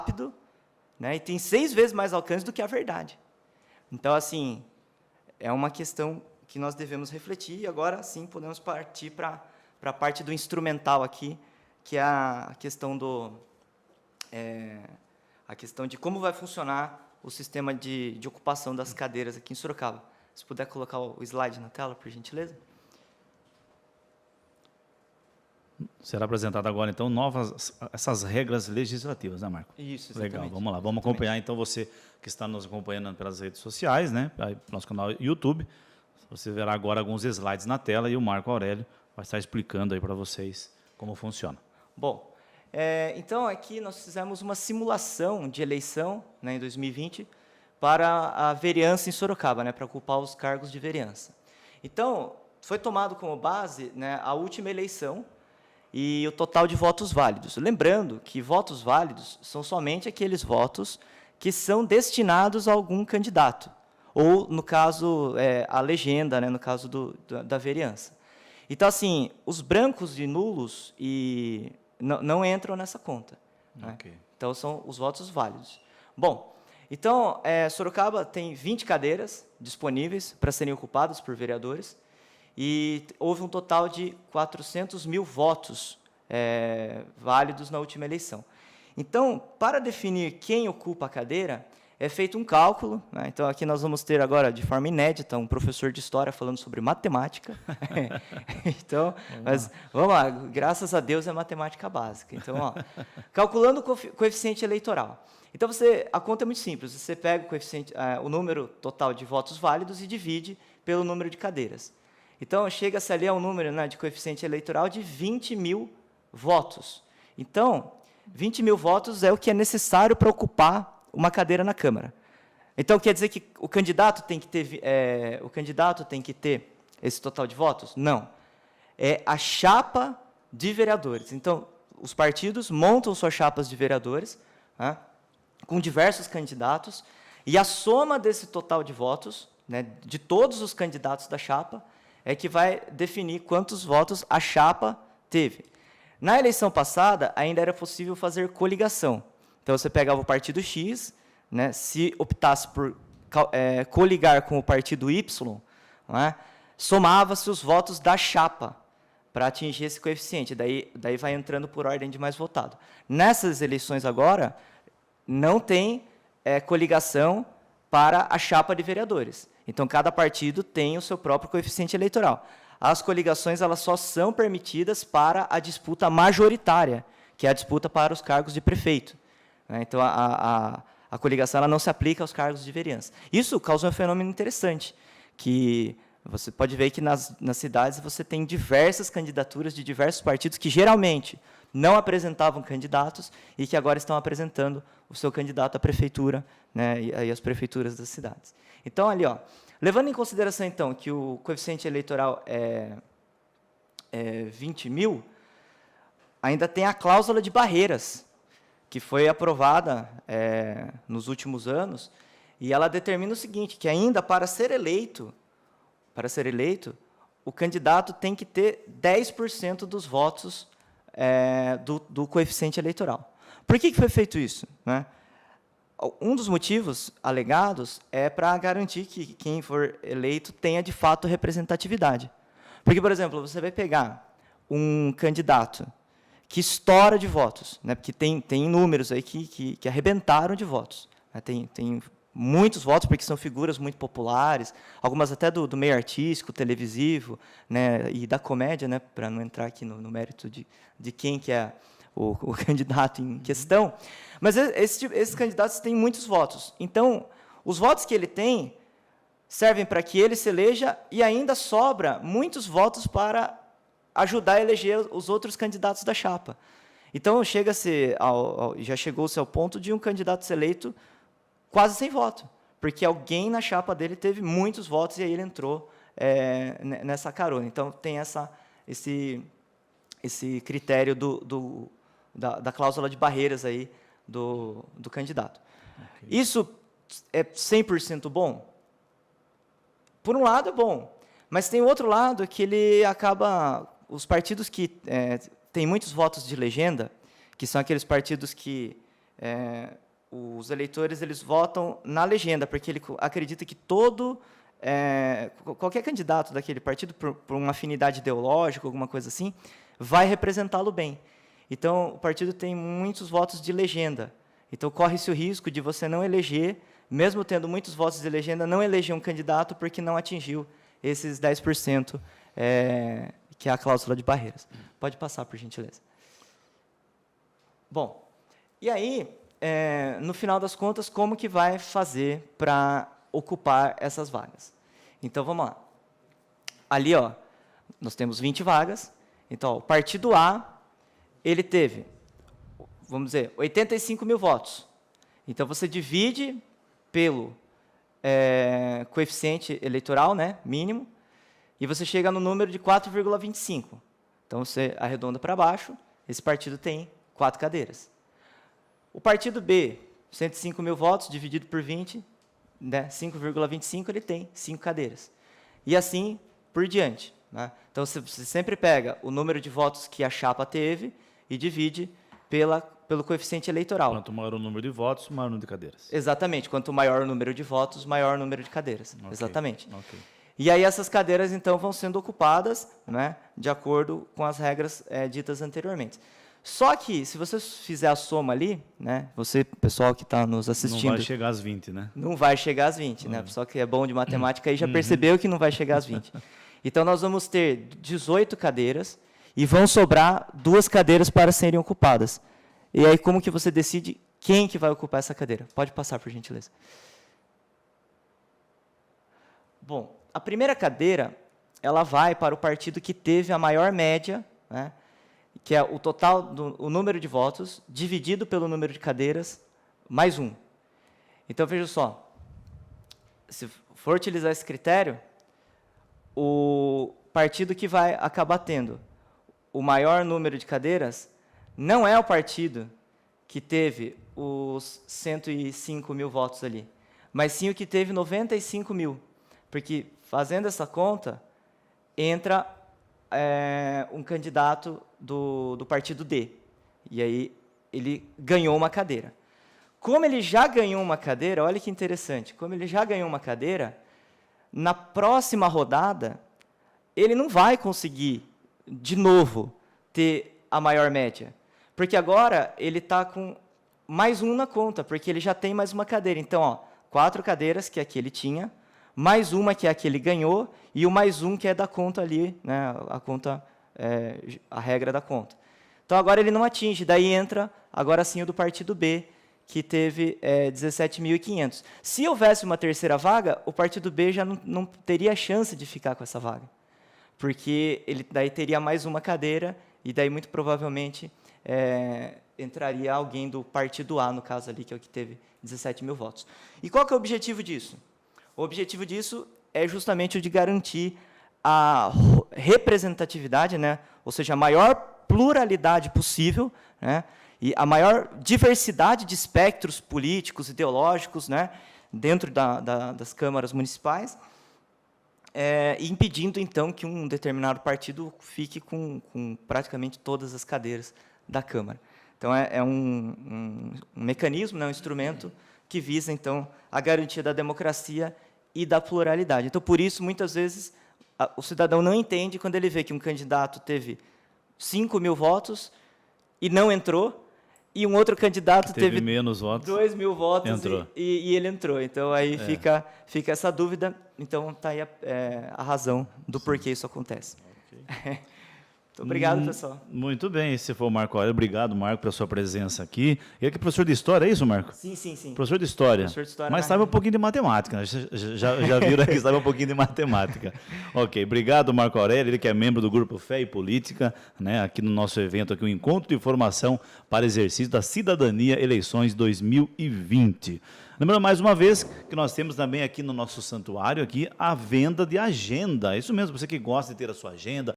rápido, né, e tem 6 vezes mais alcance do que a verdade. Então, assim, é uma questão que nós devemos refletir, e agora, sim, podemos partir para a parte do instrumental aqui, que é a questão a questão de como vai funcionar o sistema de ocupação das cadeiras aqui em Sorocaba. Se puder colocar o slide na tela, por gentileza. Será apresentado agora, então, essas regras legislativas, né, Marco? Isso, exatamente. Legal, vamos lá. Vamos acompanhar, então, você que está nos acompanhando pelas redes sociais, né, nosso canal YouTube. Você verá agora alguns slides na tela e o Marco Aurélio vai estar explicando aí para vocês como funciona. Bom, então, aqui nós fizemos uma simulação de eleição, né, em 2020 para a vereança em Sorocaba, né, para ocupar os cargos de vereança. Então, foi tomado como base, né, a última eleição e o total de votos válidos. Lembrando que votos válidos são somente aqueles votos que são destinados a algum candidato, ou, no caso, a legenda, né, no caso da vereança. Então, assim, os brancos e nulos não entram nessa conta. Okay. Né? Então, são os votos válidos. Bom, então, Sorocaba tem 20 cadeiras disponíveis para serem ocupadas por vereadores, e houve um total de 400 mil votos válidos na última eleição. Então, para definir quem ocupa a cadeira, é feito um cálculo, né? Então, aqui nós vamos ter agora, de forma inédita, um professor de história falando sobre matemática. Então, vamos lá, graças a Deus é matemática básica. Então, ó, calculando o coeficiente eleitoral. Então, a conta é muito simples, você pega o coeficiente, o número total de votos válidos e divide pelo número de cadeiras. Então, chega-se ali a um número, né, de coeficiente eleitoral de 20 mil votos. Então, 20 mil votos é o que é necessário para ocupar uma cadeira na Câmara. Então, quer dizer que o candidato tem que ter esse total de votos? Não. É a chapa de vereadores. Então, os partidos montam suas chapas de vereadores, né, com diversos candidatos, e a soma desse total de votos, né, de todos os candidatos da chapa, é que vai definir quantos votos a chapa teve. Na eleição passada, ainda era possível fazer coligação. Então, você pegava o partido X, né, se optasse por coligar com o partido Y, né, somava-se os votos da chapa para atingir esse coeficiente. Daí vai entrando por ordem de mais votado. Nessas eleições agora, não tem coligação para a chapa de vereadores. Então, cada partido tem o seu próprio coeficiente eleitoral. As coligações elas só são permitidas para a disputa majoritária, que é a disputa para os cargos de prefeito. Então, a coligação ela não se aplica aos cargos de vereança. Isso causou um fenômeno interessante, que você pode ver que nas cidades você tem diversas candidaturas de diversos partidos que, geralmente, não apresentavam candidatos e que agora estão apresentando o seu candidato à prefeitura, né, e as prefeituras das cidades. Então, ali, ó, levando em consideração, então, que o coeficiente eleitoral é 20 mil, ainda tem a cláusula de barreiras, que foi aprovada nos últimos anos, e ela determina o seguinte, que ainda para ser eleito, o candidato tem que ter 10% dos votos do coeficiente eleitoral. Por que foi feito isso, né? Um dos motivos alegados é para garantir que quem for eleito tenha, de fato, representatividade. Porque, por exemplo, você vai pegar um candidato que estoura de votos, né, porque tem números aí que arrebentaram de votos. Né, tem muitos votos, porque são figuras muito populares, algumas até do meio artístico, televisivo, né, e da comédia, né, para não entrar aqui no mérito de quem que é o candidato em questão. Mas esses candidatos têm muitos votos. Então, os votos que ele tem servem para que ele se eleja e ainda sobra muitos votos para ajudar a eleger os outros candidatos da chapa. Então, já chegou-se ao ponto de um candidato ser eleito quase sem voto, porque alguém na chapa dele teve muitos votos e aí ele entrou nessa carona. Então, tem esse critério da cláusula de barreiras aí do candidato. Okay. Isso é 100% bom? Por um lado, é bom, mas tem outro lado que ele acaba... Os partidos que têm muitos votos de legenda, que são aqueles partidos que os eleitores eles votam na legenda, porque ele acredita que qualquer candidato daquele partido, por uma afinidade ideológica, alguma coisa assim, vai representá-lo bem. Então, o partido tem muitos votos de legenda. Então, corre-se o risco de você não eleger, mesmo tendo muitos votos de legenda, não eleger um candidato porque não atingiu esses 10%, que é a cláusula de barreiras. Pode passar, por gentileza. Bom, e aí, no final das contas, como que vai fazer para ocupar essas vagas? Então, vamos lá. Ali, ó, nós temos 20 vagas. Então, ó, o partido A, ele teve, vamos dizer, 85 mil votos. Então, você divide pelo coeficiente eleitoral, né, mínimo, e você chega no número de 4,25. Então, você arredonda para baixo, esse partido tem 4 cadeiras. O partido B, 105 mil votos, dividido por 20, né, 5,25, ele tem 5 cadeiras. E assim por diante. Né? Então, você sempre pega o número de votos que a chapa teve e divide pelo coeficiente eleitoral. Quanto maior o número de votos, maior o número de cadeiras. Exatamente. Quanto maior o número de votos, maior o número de cadeiras. Okay. Exatamente. Okay. E aí essas cadeiras, então, vão sendo ocupadas, né, de acordo com as regras ditas anteriormente. Só que, se você fizer a soma ali, né, você, pessoal que está nos assistindo... Não vai chegar às 20, né? Não vai chegar às 20, né? O pessoal que é bom de matemática aí já percebeu que não vai chegar às 20. Então, nós vamos ter 18 cadeiras e vão sobrar 2 cadeiras para serem ocupadas. E aí, como que você decide quem que vai ocupar essa cadeira? Pode passar, por gentileza. Bom, a primeira cadeira, ela vai para o partido que teve a maior média, né, que é o total o número de votos dividido pelo número de cadeiras mais 1. Então, veja só, se for utilizar esse critério, o partido que vai acabar tendo o maior número de cadeiras não é o partido que teve os 105 mil votos ali, mas sim o que teve 95 mil. Porque, fazendo essa conta, entra um candidato do partido D. E aí ele ganhou uma cadeira. Como ele já ganhou uma cadeira, olha que interessante, como ele já ganhou uma cadeira, na próxima rodada, ele não vai conseguir, de novo, ter a maior média. Porque agora ele está com mais 1 na conta, porque ele já tem mais uma cadeira. Então, ó, 4 cadeiras, que é a que ele tinha, mais uma que é a que ele ganhou, e o mais 1 que é da conta ali, né, a conta, a regra da conta. Então, agora ele não atinge, daí entra, agora sim, o do partido B, que teve 17.500. Se houvesse uma terceira vaga, o partido B já não teria chance de ficar com essa vaga, porque ele daí teria mais uma cadeira, e daí, muito provavelmente, entraria alguém do partido A, no caso ali, que é o que teve 17 mil votos. E qual que é o objetivo disso? O objetivo disso é justamente o de garantir a representatividade, né? Ou seja, a maior pluralidade possível, né? E a maior diversidade de espectros políticos, ideológicos, né? Dentro das câmaras municipais, impedindo, então, que um determinado partido fique com praticamente todas as cadeiras da Câmara. Então, é um mecanismo, né? Um instrumento que visa, então, a garantia da democracia e da pluralidade. Então, por isso, muitas vezes, o cidadão não entende quando ele vê que um candidato teve 5 mil votos e não entrou, e um outro candidato teve menos votos, 2 mil votos entrou. E ele entrou. Então, aí fica essa dúvida. Então, está aí a razão do porquê isso acontece. Okay. Muito obrigado, pessoal. Muito bem, esse foi o Marco Aurélio. Obrigado, Marco, pela sua presença aqui. E aqui, professor de História, é isso, Marco? Sim, sim, sim. Professor de História. Professor de História, mas sabe um pouquinho de matemática, né? Já viram aqui, sabe um pouquinho de matemática. Ok, obrigado, Marco Aurélio, ele que é membro do Grupo Fé e Política, né, aqui no nosso evento, aqui, o Encontro de Formação para Exercício da Cidadania, Eleições 2020. Lembrando mais uma vez que nós temos também aqui no nosso santuário aqui a venda de agenda. Isso mesmo, você que gosta de ter a sua agenda,